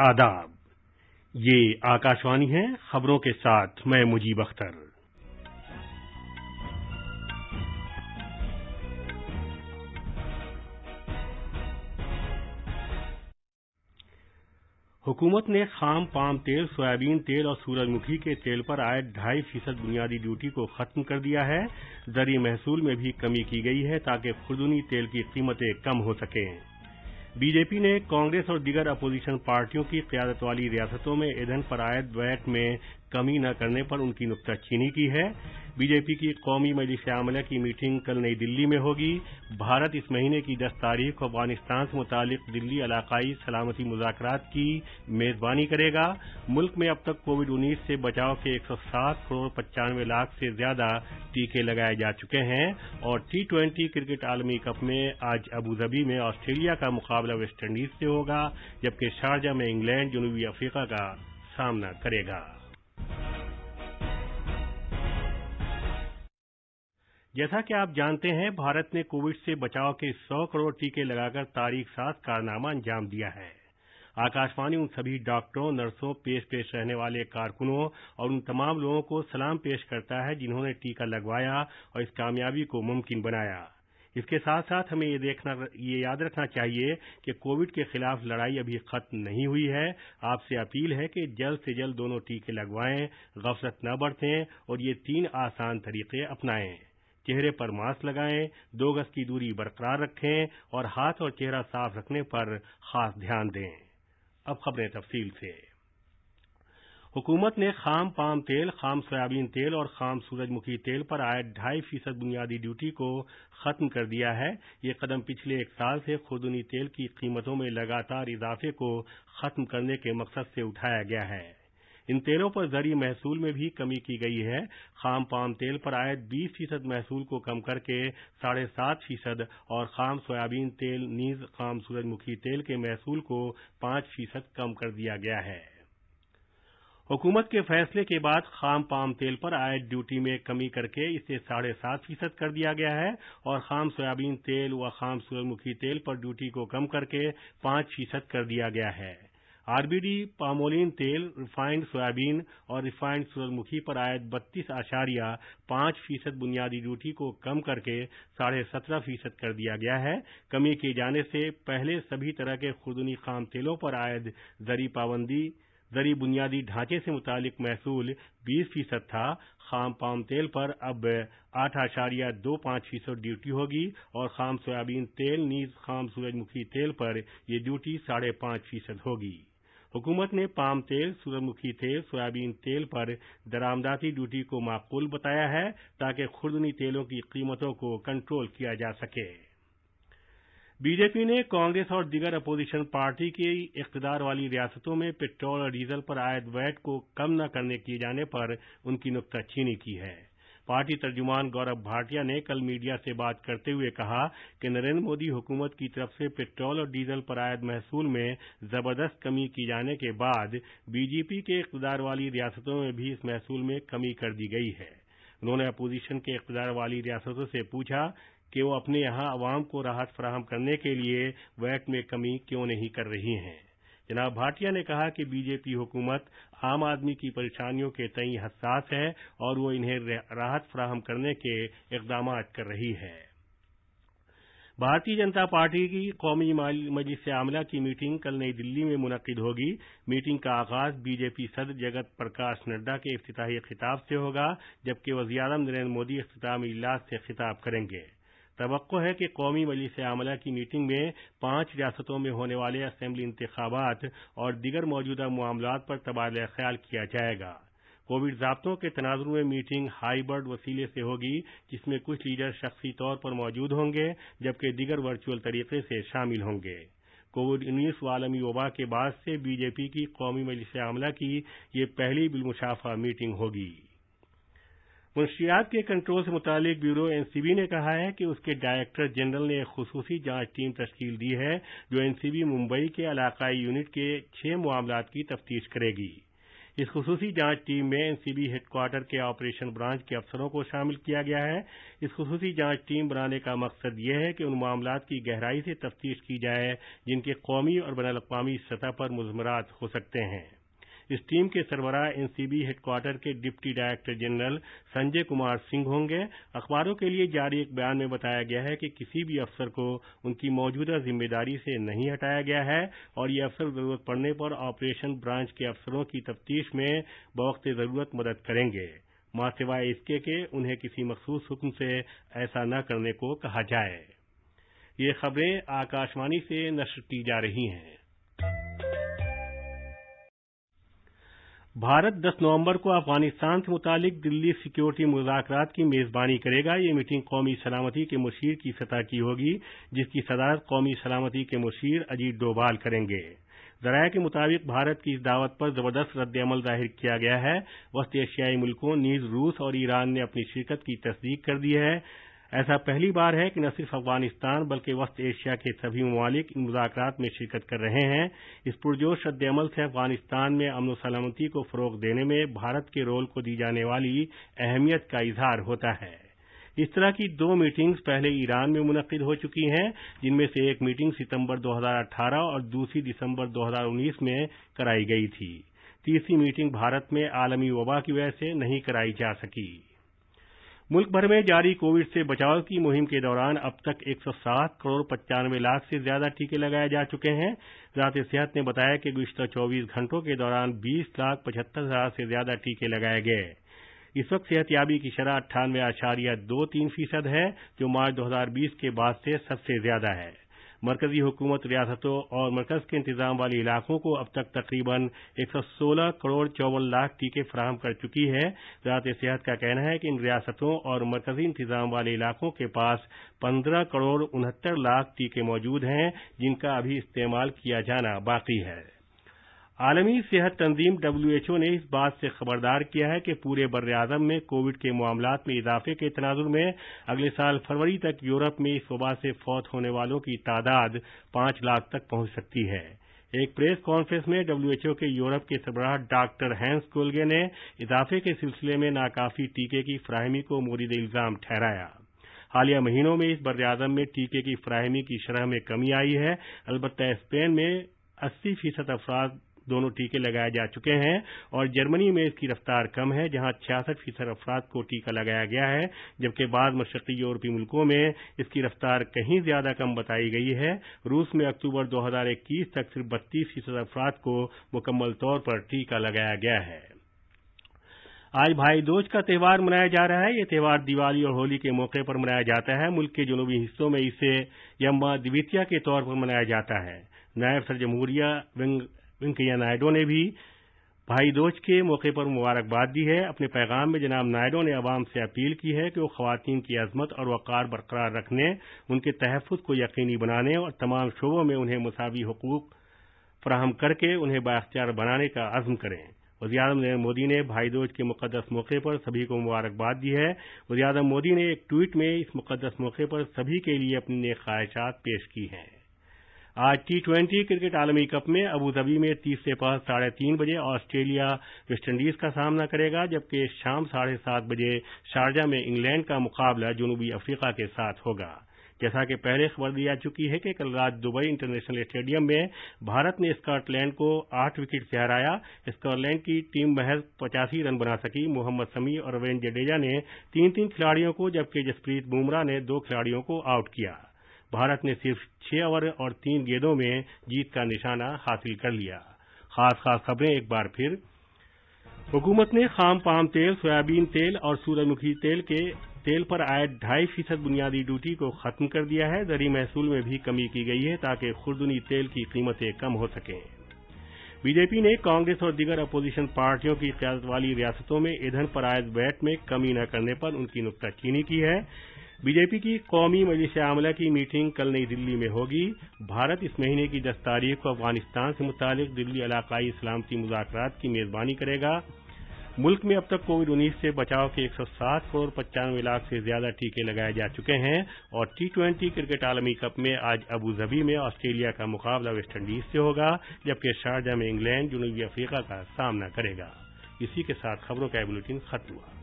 आदाब। ये आकाशवाणी है। खबरों के साथ मैं मुजीब अख्तर। हुकूमत ने खाम पाम तेल, सोयाबीन तेल और सूरजमुखी के तेल पर आयत 2.5% बुनियादी ड्यूटी को खत्म कर दिया है। ज़री महसूल में भी कमी की गई है ताकि खुर्दनी तेल की कीमतें कम हो सकें। बीजेपी ने कांग्रेस और दीगर अपोजिशन पार्टियों की क़यादत वाली रियासतों में ईंधन पर आयत वैट में कमी न करने पर उनकी नुक्ताचीनी की है। बीजेपी की कौमी मजलिस आमला की मीटिंग कल नई दिल्ली में होगी। भारत इस महीने की 10 तारीख को अफगानिस्तान से मुतालिक दिल्ली इलाकाई सलामती मुज़ाकरात की मेज़बानी करेगा। मुल्क में अब तक कोविड-19 से बचाव के 107 करोड़ 95 लाख से ज्यादा टीके लगाए जा चुके हैं। और T20 क्रिकेट आलमी कप में आज अबूधाबी में ऑस्ट्रेलिया का मुकाबला वेस्ट इंडीज से होगा, जबकि शारजा में इंग्लैंड जनूबी अफ्रीका का सामना करेगा। जैसा कि आप जानते हैं, भारत ने कोविड से बचाव के 100 करोड़ टीके लगाकर तारीख साज कारनामा अंजाम दिया है। आकाशवाणी उन सभी डॉक्टरों, नर्सों, पेश रहने वाले कारकुनों और उन तमाम लोगों को सलाम पेश करता है जिन्होंने टीका लगवाया और इस कामयाबी को मुमकिन बनाया। इसके साथ साथ हमें ये याद रखना चाहिए कि कोविड के खिलाफ लड़ाई अभी खत्म नहीं हुई है। आपसे अपील है कि जल्द से जल्द दोनों टीके लगवाएं, गफलत न बरतें और ये 3 आसान तरीके अपनाएं। चेहरे पर मास्क लगाएं, 2 गज की दूरी बरकरार रखें और हाथ और चेहरा साफ रखने पर खास ध्यान दें। अब खबरें तफसील से। हुकूमत ने खाम पाम तेल, खाम सोयाबीन तेल और खाम सूरजमुखी तेल पर आयत 2.5% बुनियादी ड्यूटी को खत्म कर दिया है। ये कदम पिछले 1 साल से खुर्दनी तेल की कीमतों में लगातार इजाफे को खत्म करने के मकसद से उठाया गया है। इन तेलों पर ज़री महसूल में भी कमी की गई है। खाम पाम तेल पर आयत 20% महसूल को कम करके 7.5% और खाम सोयाबीन तेल नीज खाम सूरजमुखी तेल के महसूल को 5% कम कर दिया गया है। हुकूमत के फैसले के बाद खाम पाम तेल पर आयत ड्यूटी में कमी करके इसे 7.5% कर दिया गया है और खाम सोयाबीन तेल व खाम सूरजमुखी तेल पर ड्यूटी को कम करके 5% कर दिया गया है। आरबीडी पामोलिन तेल, रिफाइंड सोयाबीन और रिफाइंड सूरजमुखी पर आयत 32.5% बुनियादी ड्यूटी को कम करके 17.5% कर दिया गया है। कमी किए जाने से पहले सभी तरह के खुर्दनी खाम तेलों पर आयत ज़री बुनियादी ढांचे से मुतालिक महसूल 20% था। खाम पाम तेल पर अब 8.25% ड्यूटी होगी और खाम सोयाबीन तेल नीज खाम सूरजमुखी तेल पर यह ड्यूटी 5.5% होगी। हुकूमत ने पाम तेल, सूरजमुखी तेल, सोयाबीन तेल पर दरामदाती ड्यूटी को माकूल बताया है ताकि खुर्दनी तेलों की कीमतों को कंट्रोल किया जा सके। बीजेपी ने कांग्रेस और दीगर अपोजिशन पार्टी की इख्तिदार वाली रियासतों में पेट्रोल और डीजल पर आयत वैट को कम न करने किए जाने पर उनकी नुक्ताचीनी की है। पार्टी तर्जुमान गौरव भाटिया ने कल मीडिया से बात करते हुए कहा कि नरेंद्र मोदी हुकूमत की तरफ से पेट्रोल और डीजल पर आयत महसूल में जबरदस्त कमी की जाने के बाद बीजेपी के इख्तिदार वाली रियासतों में भी इस महसूल में कमी कर दी गई है। उन्होंने अपोजिशन के इख्तिदार वाली रियासतों से पूछा कि वो अपने यहां अवाम को राहत फराहम करने के लिए वैट में कमी क्यों नहीं कर रही हैं। जनाब भाटिया ने कहा कि बीजेपी हुकूमत आम आदमी की परेशानियों के तई हसास है और वो इन्हें राहत फराहम करने के इक़दाम कर रही है। भारतीय जनता पार्टी की कौमी मजलिस आमला की मीटिंग कल नई दिल्ली में मुनक्किद होगी। मीटिंग का आगाज बीजेपी सदर जगत प्रकाश नड्डा के इफ्तिताही खिताब से होगा, जबकि वज़ीर-ए-आज़म नरेंद्र मोदी इख्तितामी इजलास से खिताब करेंगे। तवक्को है कि कौमी मजलिस आमला की मीटिंग में 5 रियासतों में होने वाले असेंबली इंतखाबात और दीगर मौजूदा मामलात पर तबादला ख्याल किया जाएगा। कोविड ज़ाब्तों के तनाज़ुर में मीटिंग हाइब्रिड वसीले से होगी, जिसमें कुछ लीडर शख्सी तौर पर मौजूद होंगे जबकि दीगर वर्चुअल तरीके से शामिल होंगे। कोविड-19 आलमी वबा के बाद से बीजेपी की कौमी मजलिस आमला की ये पहली बिलमुशाफा मीटिंग होगी। मुंशियात के कंट्रोल से मुतालिक ब्यूरो एनसीबी ने कहा है कि उसके डायरेक्टर जनरल ने एक खुसूसी जांच टीम तश्कील दी है जो एनसीबी मुंबई के इलाकाई यूनिट के 6 मामलात की तफ्तीश करेगी। इस खुसूसी जांच टीम में एनसीबी हेडक्वार्टर के ऑपरेशन ब्रांच के अफसरों को शामिल किया गया है। इस खुसूसी जांच टीम बनाने का मकसद यह है कि उन मामलात की गहराई से तफ्तीश की जाए जिनके कौमी और बैनुल-अक़वामी सतह पर मुज़मरात हो सकते हैं। इस टीम के सरबराह एनसीबी हेडक्वार्टर के deputy director general Sanjay Kumar Singh होंगे। अखबारों के लिए जारी एक बयान में बताया गया है कि किसी भी अफसर को उनकी मौजूदा जिम्मेदारी से नहीं हटाया गया है और ये अफसर जरूरत पड़ने पर ऑपरेशन ब्रांच के अफसरों की तफ्तीश में बवक्त जरूरत मदद करेंगे। मासिवाय इसके कि उन्हें किसी मखसूस हुक्म से ऐसा न करने को कहा जाए। ये खबरें आकाशवाणी से नश्र की जा रही हैं। भारत 10 नवंबर को अफगानिस्तान से मुतालिक दिल्ली सिक्योरिटी मुज़ाकरात की मेजबानी करेगा। ये मीटिंग कौमी सलामती के मुशीर की सतह की होगी, जिसकी सदारत कौमी सलामती के मुशीर अजीत डोभाल करेंगे। ज़राए के मुताबिक भारत की इस दावत पर जबरदस्त रद्द-ए-अमल ज़ाहिर किया गया है। वस्त एशियाई मुल्कों नीज़ रूस और ईरान ने अपनी शिरकत की तस्दीक कर दी है। ऐसा पहली बार है कि न सिर्फ अफगानिस्तान बल्कि वस्त एशिया के सभी ममालिक इन मुज़ाकरात में शिरकत कर रहे हैं। इस पुरजोश रद्द-ए-अमल से अफगानिस्तान में अमन व सलामती को फ़रोग़ देने में भारत के रोल को दी जाने वाली अहमियत का इज़हार होता है। इस तरह की 2 मीटिंग्स पहले ईरान में मुनक़िद हो चुकी हैं, जिनमें से एक मीटिंग सितंबर 2018 और दूसरी दिसंबर 2019 में कराई गई थी। तीसरी मीटिंग भारत में आलमी वबा की वजह से नहीं कराई जा सकी। मुल्क भर में जारी कोविड से बचाव की मुहिम के दौरान अब तक 107 करोड़ 95 लाख से ज्यादा टीके लगाए जा चुके हैं। वज़ारत-ए-सेहत ने बताया कि गुज़िश्ता 24 घंटों के दौरान 20,75,000 से ज्यादा टीके लगाए गए। इस वक्त सेहतयाबी की शरह 98.23% है, जो मार्च 2020 के बाद से सबसे ज्यादा है। मरकजी हुकूमत रियासतों और मरकज के इंतजाम वाले इलाकों को अब तक तकरीबन 116 करोड़ 54 लाख टीके फराहम कर चुकी है। वज़ारत-ए-सेहत का कहना है कि इन रियासतों और मरकजी इंतजाम वाले इलाकों के पास 15 करोड़ 69 लाख टीके मौजूद हैं, जिनका अभी इस्तेमाल किया जाना बाकी है। आलमी सेहत तंजीम WHO ने इस बात से खबरदार किया है कि पूरे बर्र-ए-आज़म में कोविड के मामलात में इजाफे के तनाजुर में अगले साल फरवरी तक यूरोप में इस वबा से फौत होने वालों की तादाद 5 लाख तक पहुंच सकती है। एक प्रेस कॉन्फ्रेंस में WHO के यूरोप के सरबराह डॉक्टर हैंस कोलगे ने इजाफे के सिलसिले में नाकाफी टीके की फराहमी को मोरीद इल्जाम ठहराया। हालिया महीनों में इस बर्र-ए-आज़म में टीके की फराहमी की शरह में कमी आई है। अलबत्ता स्पेन में 80% अफराद दोनों टीके लगाए जा चुके हैं और जर्मनी में इसकी रफ्तार कम है, जहां 66% अफराद को टीका लगाया गया है, जबकि बाद मशरक़ी यूरोपीय मुल्कों में इसकी रफ्तार कहीं ज्यादा कम बताई गई है। रूस में अक्टूबर 2021 तक सिर्फ 32% अफराद को मुकम्मल तौर पर टीका लगाया गया है। आज भाई दूज का त्यौहार मनाया जा रहा है। यह त्यौहार दिवाली और होली के मौके पर मनाया जाता है। मुल्क के जनूबी हिस्सों में इसे यम्मा द्वितीया के तौर पर मनाया जाता है। नायब सदर जमहूरिया वेंकैया नायडू ने भी भाई दूज के मौके पर मुबारकबाद दी है। अपने पैगाम में जनाब नायडू ने अवाम से अपील की है कि वो खवातीन की अजमत और वक़ार बरकरार रखने, उनके तहफ़्फ़ुज़ को यकीनी बनाने और तमाम शोबों में उन्हें मुसावी हुकूक फराहम करके उन्हें बाइख्तियार बनाने का अज़्म करें। वज़ीर-ए-आज़म नरेंद्र मोदी ने भाई दूज के मुक़द्दस मौके पर सभी को मुबारकबाद दी है। वज़ीर-ए-आज़म मोदी ने एक ट्वीट में इस मुक़द्दस मौके पर सभी के लिए अपनी नेक ख्वाहिशात पेश की हैं। आज T20 क्रिकेट आलमी कप में अबू धाबी में 30 से 3:30 बजे ऑस्ट्रेलिया वेस्टइंडीज का सामना करेगा, जबकि शाम 7:30 बजे शारजा में इंग्लैंड का मुकाबला जनूबी अफ्रीका के साथ होगा। जैसा कि पहले खबर दी जा चुकी है कि कल रात दुबई इंटरनेशनल स्टेडियम में भारत ने स्कॉटलैंड को 8 विकेट से हराया। स्कॉटलैंड की टीम महज 85 रन बना सकी। मोहम्मद शमी और रवींद्र जडेजा ने 3-3 खिलाड़ियों को, जबकि जसप्रीत बुमराह ने 2 खिलाड़ियों को आउट किया। भारत ने सिर्फ 6 ओवर और 3 गेंदों में जीत का निशाना हासिल कर लिया। खास खबरें एक बार फिर। हुकूमत ने खाम पाम तेल, सोयाबीन तेल और सूरजमुखी तेल पर आयद 2.5% बुनियादी ड्यूटी को खत्म कर दिया है। ज़री महसूल में भी कमी की गई है ताकि खुर्दनी तेल की कीमतें कम हो सकें। बीजेपी ने कांग्रेस और दीगर अपोजिशन पार्टियों की क़यादत वाली रियासतों में ईंधन पर आयद वैट में कमी न करने पर उनकी नुक्ताचीनी की है। बीजेपी की कौमी मजलिस आमला की मीटिंग कल नई दिल्ली में होगी। भारत इस महीने की 10 तारीख को अफगानिस्तान से मुतालिक दिल्ली इलाकाई सलामती मुज़ाकरात की मेजबानी करेगा। मुल्क में अब तक कोविड-19 से बचाव के 107 करोड़ 95 लाख से ज्यादा टीके लगाए जा चुके हैं और T20 क्रिकेट आलमी कप में आज अबू धाबी में ऑस्ट्रेलिया का मुकाबला वेस्ट इंडीज से होगा, जबकि शारजा में इंग्लैंड जनूबी अफ्रीका का सामना करेगा। इसी के साथ खबरों का बुलेटिन खत्म हुआ।